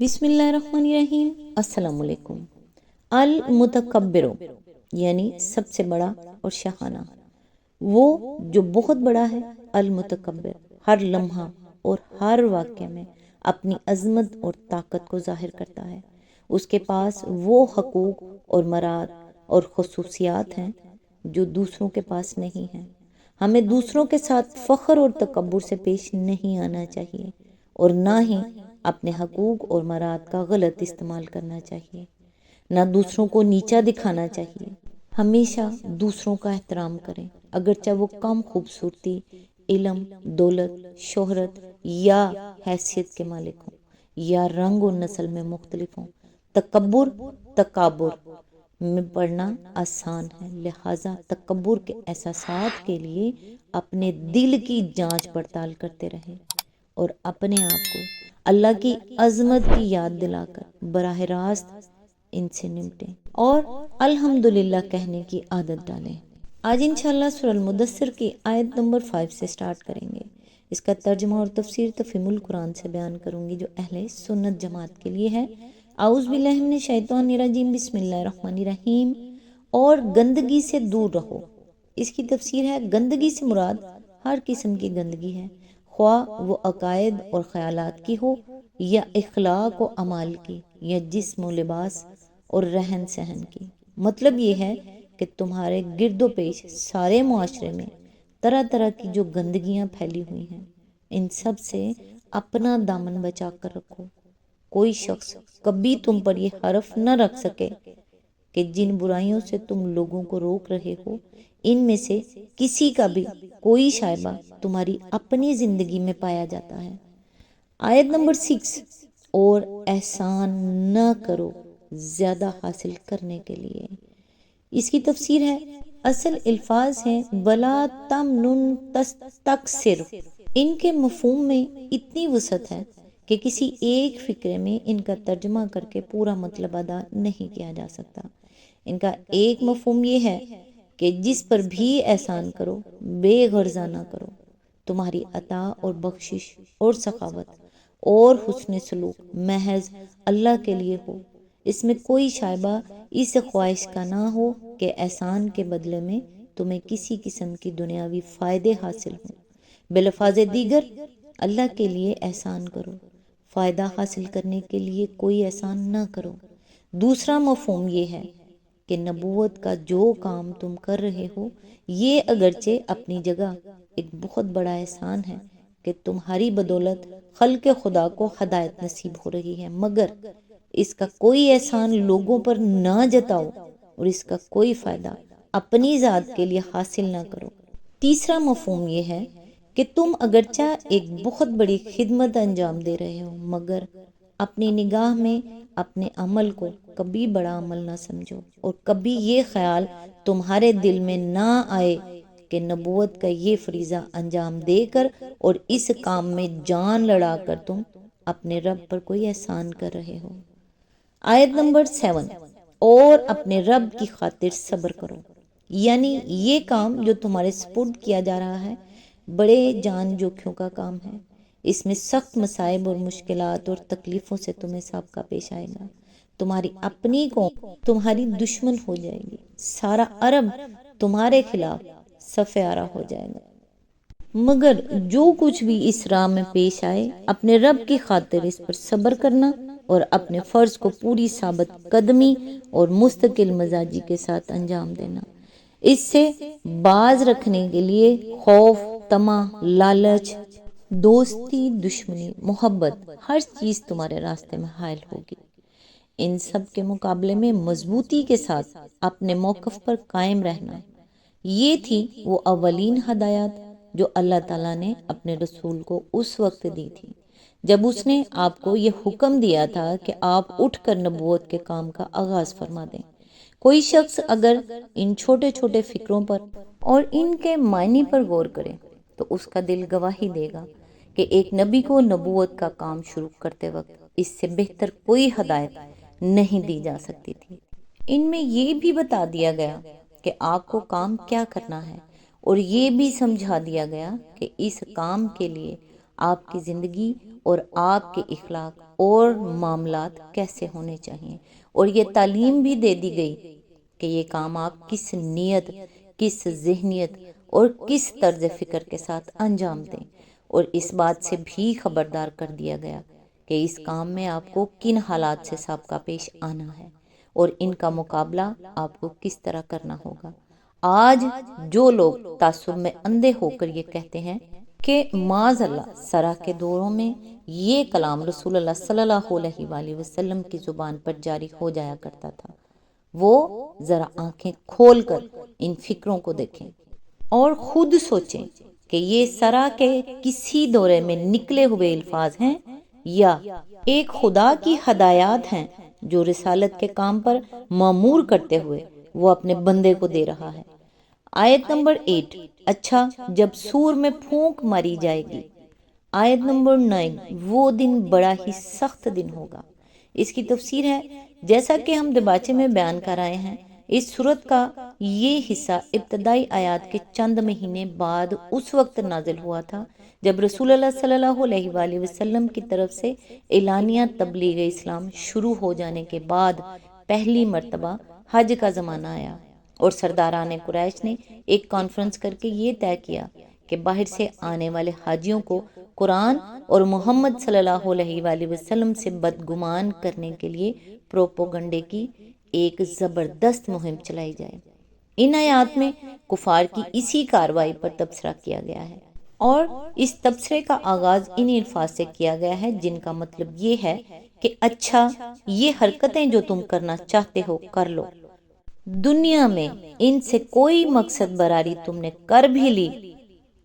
بسم اللہ الرحمن الرحیم۔ السلام علیکم۔ المتکبر یعنی سب سے بڑا اور شاہانہ، وہ جو بہت بڑا ہے۔ المتکبر ہر لمحہ اور ہر واقعہ میں اپنی عظمت اور طاقت کو ظاہر کرتا ہے۔ اس کے پاس وہ حقوق اور مراد اور خصوصیات ہیں جو دوسروں کے پاس نہیں ہیں۔ ہمیں دوسروں کے ساتھ فخر اور تکبر سے پیش نہیں آنا چاہیے اور نہ ہی اپنے حقوق اور مراد کا غلط استعمال کرنا چاہیے، نہ دوسروں کو نیچا دکھانا چاہیے۔ ہمیشہ دوسروں کا احترام کریں، اگرچہ وہ کم خوبصورتی، علم، دولت، شہرت یا حیثیت کے مالک ہوں یا رنگ و نسل میں مختلف ہوں۔ تکبر میں پڑھنا آسان ہے، لہٰذا تکبر کے احساسات کے لیے اپنے دل کی جانچ پڑتال کرتے رہیں اور اپنے آپ کو اللہ کی عظمت کی یاد دلا کر براہ راست ان سے نمٹیں اور الحمدللہ کہنے کی عادت ڈالیں۔ آج انشاءاللہ سورہ المدثر کی آیت نمبر 5 سے سٹارٹ کریں گے۔ اس کا ترجمہ اور تفسیر تفہیم القرآن سے بیان کروں گی جو اہل سنت جماعت کے لیے ہے۔ اعوذ باللہ من الشیطان الرجیم، بسم اللہ الرحمن الرحیم۔ اور گندگی سے دور رہو۔ اس کی تفسیر ہے، گندگی سے مراد ہر قسم کی گندگی ہے، خواہ وہ عقائد اور خیالات کی ہو یا اخلاق و اعمال کی یا جسم و لباس اور رہن سہن کی۔ مطلب یہ ہے کہ تمہارے گرد و پیش سارے معاشرے میں طرح طرح کی جو گندگیاں پھیلی ہوئی ہیں، ان سب سے اپنا دامن بچا کر رکھو۔ کوئی شخص کبھی تم پر یہ حرف نہ رکھ سکے کہ جن برائیوں سے تم لوگوں کو روک رہے ہو، ان میں سے کسی کا بھی کوئی شائبہ تمہاری اپنی زندگی میں پایا جاتا ہے۔ آیت نمبر 6، اور احسان نہ کرو زیادہ حاصل کرنے کے لیے۔ اس کی تفسیر ہے، اصل الفاظ ہیں وَلَا تَمْنُن تَسْتَكْثِرْ۔ ان کے مفہوم میں اتنی وسعت ہے کہ کسی ایک فقرے میں ان کا ترجمہ کر کے پورا مطلب ادا نہیں کیا جا سکتا۔ ان کا ایک مفہوم یہ ہے کہ جس پر بھی احسان کرو بے غرضہ نہ کرو، تمہاری عطا اور بخشش اور سخاوت اور حسن سلوک محض اللہ کے لیے ہو، اس میں کوئی شائبہ اس خواہش کا نہ ہو کہ احسان کے بدلے میں تمہیں کسی قسم کی دنیاوی فائدے حاصل ہوں۔ بلفاظ دیگر، اللہ کے لیے احسان کرو، فائدہ حاصل کرنے کے لیے کوئی احسان نہ کرو۔ دوسرا مفہوم یہ ہے کہ نبوت کا جو کام تم کر رہے ہو، یہ اگرچہ اپنی جگہ ایک بہت بڑا احسان ہے کہ تمہاری بدولت خلق خدا کو ہدایت نصیب ہو رہی ہے، مگر اس کا کوئی احسان لوگوں پر نہ جتاؤ اور اس کا کوئی فائدہ اپنی ذات کے لیے حاصل نہ کرو۔ تیسرا مفہوم یہ ہے کہ تم اگرچہ ایک بہت بڑی خدمت انجام دے رہے ہو، مگر اپنی نگاہ میں اپنے عمل کو کبھی بڑا عمل نہ سمجھو اور کبھی یہ خیال تمہارے دل میں نہ آئے کہ نبوت کا یہ فریضہ انجام دے کر اور اس کام میں جان لڑا کر تم اپنے رب پر کوئی احسان کر رہے ہو۔ آیت نمبر 7، اور اپنے رب کی خاطر صبر کرو۔ یعنی یہ کام جو تمہارے سپرد کیا جا رہا ہے بڑے جان جوکھیوں کا کام ہے، اس میں سخت مصائب اور مشکلات اور تکلیفوں سے تمہیں سابقہ پیش آئے گا۔ تمہاری اپنی قوم تمہاری دشمن ہو جائے گی، سارا عرب تمہارے خلاف صف آرا ہو جائے گا، مگر جو کچھ بھی اس راہ میں پیش آئے اپنے رب کی خاطر اس پر صبر کرنا اور اپنے فرض کو پوری ثابت قدمی اور مستقل مزاجی کے ساتھ انجام دینا۔ اس سے باز رکھنے کے لیے خوف، طمع، لالچ، دوستی، دشمنی، محبت، ہر چیز تمہارے راستے میں حائل ہوگی۔ ان سب کے مقابلے میں مضبوطی کے ساتھ اپنے موقف پر قائم رہنا۔ یہ تھی وہ اولین ہدایات جو اللہ تعالیٰ نے اپنے رسول کو اس وقت دی تھی جب اس نے آپ کو یہ حکم دیا تھا کہ آپ اٹھ کر نبوت کے کام کا آغاز فرما دیں۔ کوئی شخص اگر ان چھوٹے چھوٹے فکروں پر اور ان کے معنی پر غور کرے تو اس کا دل گواہی دے گا کہ ایک نبی کو نبوت کا کام شروع کرتے وقت اس سے بہتر کوئی ہدایت نہیں دی جا سکتی تھی۔ ان میں یہ بھی بتا دیا گیا کہ آپ کو کام کیا کرنا ہے اور یہ بھی سمجھا دیا گیا کہ اس کام کے لیے آپ کی زندگی اور آپ کے اخلاق اور معاملات کیسے ہونے چاہیے، اور یہ تعلیم بھی دے دی گئی کہ یہ کام آپ کس نیت، کس ذہنیت اور کس طرز فکر کے ساتھ انجام دیں، اور اس بات سے بھی خبردار کر دیا گیا کہ اس کام میں آپ کو کن حالات سے سابقہ پیش آنا ہے اور ان کا مقابلہ آپ کو کس طرح کرنا ہوگا۔ آج جو لوگ تعصب میں اندھے ہو کر یہ کہتے ہیں کہ معاذ اللہ سرا کے دوروں میں یہ کلام رسول اللہ صلی اللہ علیہ وآلہ وسلم کی زبان پر جاری ہو جایا کرتا تھا، وہ ذرا آنکھیں کھول کر ان فکروں کو دیکھیں اور خود سوچیں کہ یہ سرا کے کسی دورے میں نکلے ہوئے الفاظ ہیں یا ایک خدا کی ہدایات ہیں جو رسالت کے کام پر مامور کرتے ہوئے وہ اپنے بندے کو دے رہا ہے۔ آیت نمبر 8، اچھا جب سور میں پھونک ماری جائے گی۔ آیت نمبر 9، وہ دن بڑا ہی سخت دن ہوگا۔ اس کی تفسیر ہے، جیسا کہ ہم دباچے میں بیان کر آئے ہیں، اس سورت کا یہ حصہ ابتدائی آیات کے چند مہینے بعد اس وقت نازل ہوا تھا جب رسول اللہ صلی اللہ علیہ وآلہ وسلم کی طرف سے اعلانیہ تبلیغ اسلام شروع ہو جانے کے بعد پہلی مرتبہ حج کا زمانہ آیا، اور سرداران قریش نے ایک کانفرنس کر کے یہ طے کیا کہ باہر سے آنے والے حاجیوں کو قرآن اور محمد صلی اللہ علیہ وآلہ وسلم سے بدگمان کرنے کے لیے پروپوگنڈے کی ایک زبردست مہم چلائی جائے۔ ان آیات میں کفار کی اسی کارروائی پر تبصرہ کیا گیا ہے، اور اس تبصرے کا آغاز ان الفاظ سے کیا گیا ہے جن کا مطلب یہ ہے کہ اچھا یہ حرکتیں جو تم کرنا چاہتے ہو کر لو، دنیا میں ان سے کوئی مقصد براری تم نے کر بھی لی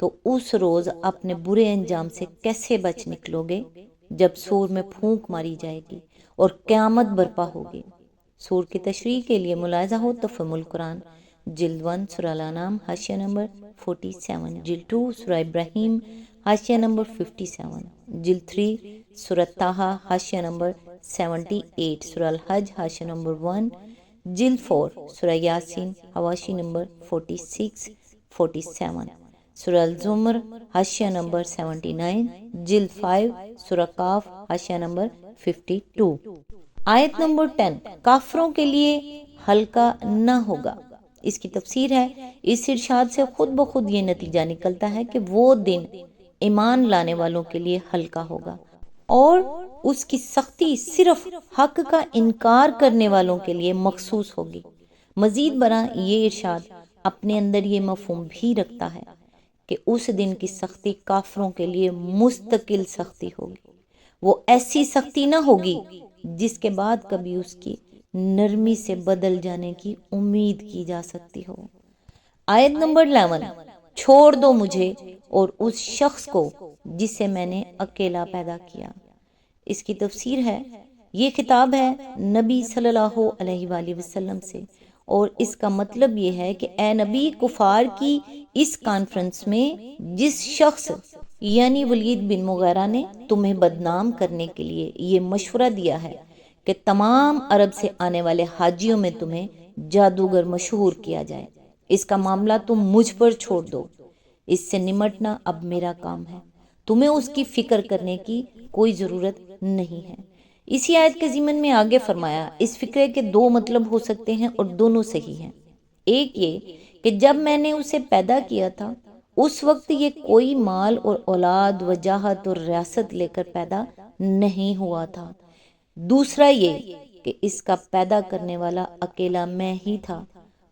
تو اس روز اپنے برے انجام سے کیسے بچ نکلو گے جب سور میں پھونک ماری جائے گی اور قیامت برپا ہوگی۔ سور کی تشریح کے لیے ملاحظہ ہو تفہیم القرآن، جلد 1 سورہ الانعام حاشیہ نمبر 47، جلد 2 سورہ ابراہیم حاشیہ نمبر 57، جلد 3 سورہ طٰہٰ حاشیہ نمبر 78، سورہ الحج حاشیہ نمبر 1، جلد 4 سورہ یاسین حواشی نمبر 46 47، سورہ الزمر حاشیہ نمبر 79، جلد 5 سورہ قاف حاشیہ نمبر 52۔ آیت نمبر 10، کافروں کے لیے ہلکا نہ ہوگا۔ اس کی تفسیر ہے، اس ارشاد سے خود بخود یہ نتیجہ نکلتا ہے کہ وہ دن ایمان لانے والوں کے لیے ہلکا ہوگا، اور اس کی سختی صرف حق کا انکار کرنے والوں کے لیے مخصوص ہوگی۔ مزید برآں یہ ارشاد اپنے اندر یہ مفہوم بھی رکھتا ہے کہ اس دن کی سختی کافروں کے لیے مستقل سختی ہوگی، وہ ایسی سختی نہ ہوگی جس کے بعد کبھی اس کی نرمی سے بدل جانے کی امید کی جا سکتی ہو۔ آیت نمبر 11، چھوڑ دو مجھے اور اس شخص کو جسے میں نے اکیلا پیدا کیا۔ اس کی تفسیر ہے، یہ خطاب ہے نبی صلی اللہ علیہ وآلہ وسلم سے، اور اس کا مطلب یہ ہے کہ اے نبی، کفار کی اس کانفرنس میں جس شخص یعنی ولید بن مغیرہ نے تمہیں بدنام کرنے کے لیے یہ مشورہ دیا ہے کہ تمام عرب سے آنے والے حاجیوں میں تمہیں جادوگر مشہور کیا جائے، اس کا معاملہ تم مجھ پر چھوڑ دو، اس سے نمٹنا اب میرا کام ہے، تمہیں اس کی فکر کرنے کی کوئی ضرورت نہیں ہے۔ اسی آیت کے ضمن میں آگے فرمایا، اس فکرے کے دو مطلب ہو سکتے ہیں اور دونوں صحیح ہیں۔ ایک یہ کہ جب میں نے اسے پیدا کیا تھا اس وقت یہ کوئی مال اور اولاد، وجاہت اور ریاست لے کر پیدا نہیں ہوا تھا۔ دوسرا یہ کہ اس کا پیدا کرنے والا اکیلا میں ہی تھا،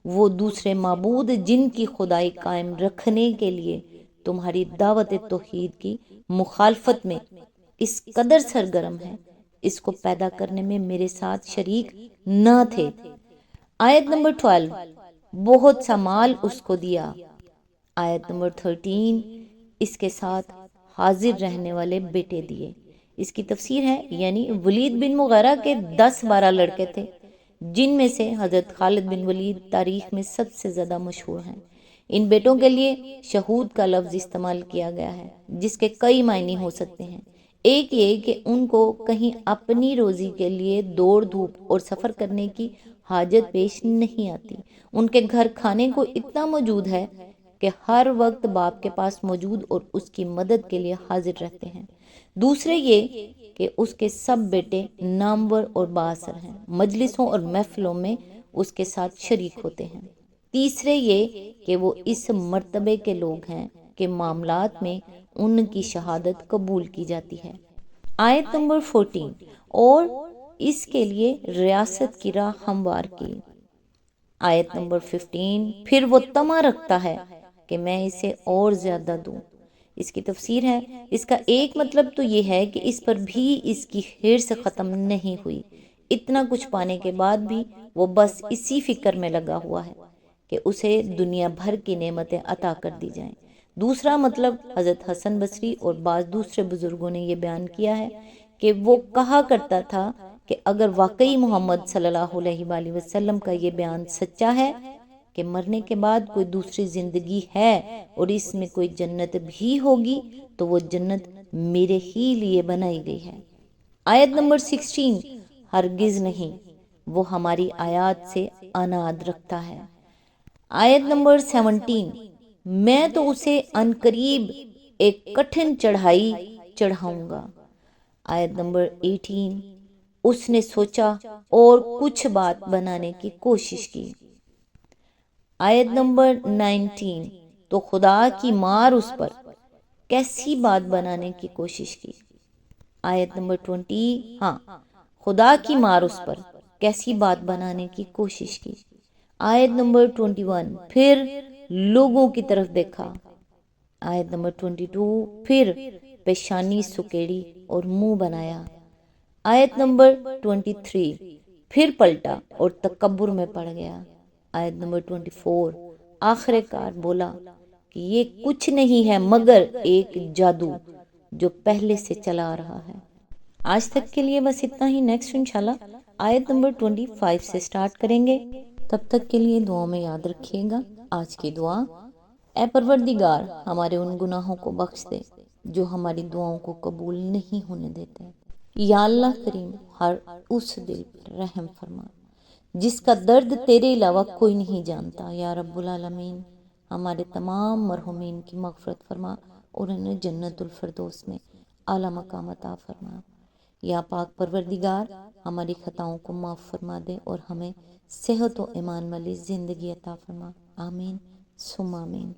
وہ دوسرے معبود جن کی خدائی قائم رکھنے کے لیے تمہاری دعوت توحید کی مخالفت میں اس قدر سرگرم ہے، اس کو پیدا کرنے میں میرے ساتھ شریک نہ تھے۔ آیت نمبر 12، بہت سا مال اس کو دیا۔ آیت نمبر 13، اس کے ساتھ حاضر رہنے والے بیٹے دیے۔ اس کی تفسیر ہے، یعنی ولید بن مغیرہ کے 10-12 لڑکے تھے، جن میں سے حضرت خالد بن ولید تاریخ میں سب سے زیادہ مشہور ہیں۔ ان بیٹوں کے لیے شہود کا لفظ استعمال کیا گیا ہے جس کے کئی معنی ہو سکتے ہیں۔ ایک یہ کہ ان کو کہیں اپنی روزی کے لیے دوڑ دھوپ اور سفر کرنے کی حاجت پیش نہیں آتی، ان کے گھر کھانے کو اتنا موجود ہے کہ ہر وقت باپ کے پاس موجود اور اس کی مدد کے لیے حاضر رہتے ہیں۔ دوسرے یہ کہ اس کے سب بیٹے نامور اور بااثر ہیں، مجلسوں اور محفلوں میں اس کے ساتھ شریک ہوتے ہیں۔ تیسرے یہ کہ وہ اس مرتبے کے لوگ ہیں کہ معاملات میں ان کی شہادت قبول کی جاتی ہے۔ آیت نمبر 14، اور اس کے لیے ریاست کی راہ ہموار کی۔ آیت نمبر 15، پھر وہ طمع رکھتا ہے کہ میں اسے اور زیادہ دوں۔ اس کی تفسیر ہے، اس کا ایک مطلب تو یہ ہے کہ اس پر بھی اس کی حرص ختم نہیں ہوئی، اتنا کچھ پانے کے بعد بھی وہ بس اسی فکر میں لگا ہوا ہے کہ اسے دنیا بھر کی نعمتیں عطا کر دی جائیں۔ دوسرا مطلب حضرت حسن بصری اور بعض دوسرے بزرگوں نے یہ بیان کیا ہے کہ وہ کہا کرتا تھا کہ اگر واقعی محمد صلی اللہ علیہ وآلہ وسلم کا یہ بیان سچا ہے کہ مرنے کے بعد کوئی دوسری زندگی ہے اور اس میں کوئی جنت بھی ہوگی، تو وہ جنت میرے ہی لیے بنائی گئی ہے۔ آیت نمبر 16، ہرگز نہیں، وہ ہماری آیات سے عناد رکھتا ہے۔ آیت نمبر 17، میں تو اسے عنقریب ایک کٹھن چڑھائی چڑھاؤں گا۔ آیت نمبر 18، اس نے سوچا اور کچھ بات بنانے کی کوشش کی۔ آیت نمبر 19، تو خدا کی مار اس پر، کیسی بات بنانے کی کوشش کی۔ آیت نمبر 20، ہاں، خدا کی مار اس پر، کیسی بات بنانے کی کوشش کی۔ آیت نمبر 21، پھر لوگوں کی طرف دیکھا۔ آیت نمبر 22، پھر پیشانی سکیڑی اور منہ بنایا۔ آیت نمبر 23، پھر پلٹا اور تکبر میں پڑ گیا۔ آیت نمبر 24، آخر کار بولا کہ یہ کچھ نہیں ہے مگر ایک جادو جو پہلے سے چلا رہا ہے۔ آج تک کے لیے بس اتنا ہی، نیکسٹ انشاءاللہ آیت نمبر 25 سے سٹارٹ کریں گے۔ تب تک کے لیے دعاؤں میں یاد رکھیے گا آج کی دعا: اے پروردگار، ہمارے ان گناہوں کو بخش دے جو ہماری دعاؤں کو قبول نہیں ہونے دیتے۔ یا اللہ کریم، ہر اس دل پر رحم فرما جس کا درد تیرے علاوہ کوئی نہیں جانتا۔ یا رب العالمین، ہمارے تمام مرحومین کی مغفرت فرما اور انہیں جنت الفردوس میں اعلیٰ مقام عطا فرما۔ یا پاک پروردگار، ہماری خطاؤں کو معاف فرما دے اور ہمیں صحت و ایمان والی زندگی عطا فرما۔ آمین ثم آمین۔